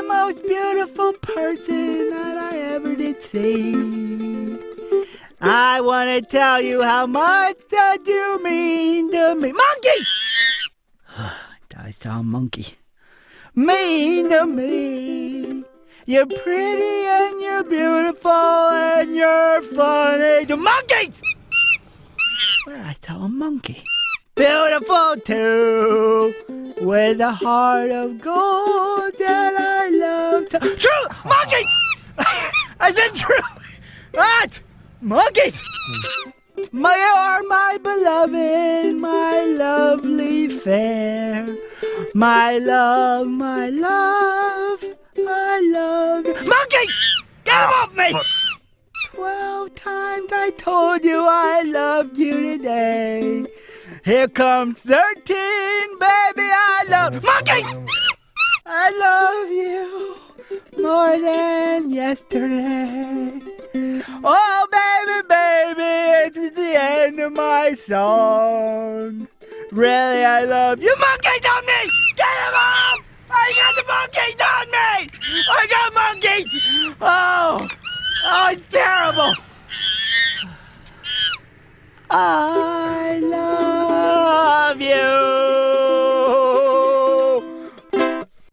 most beautiful person that I ever did see. I want to tell you how much that you mean to me. Monkey! I saw a monkey. Mean to me. You're pretty and you're beautiful and you're funny. The monkeys! Where I saw a monkey. Beautiful too, with a heart of gold that I love to... True! Monkeys! I said true! What? Monkeys! You are my beloved, my lovely fair. My love, I love you. Monkey! Get him off me! 12 times I told you I loved you today. Here comes 13, baby, I love... Monkey! I love you more than yesterday. Oh, baby, it's the end of my song. Really, I love you. Monkeys on me! Get him off! I got the monkeys on me! I got monkeys! Oh, it's terrible. I love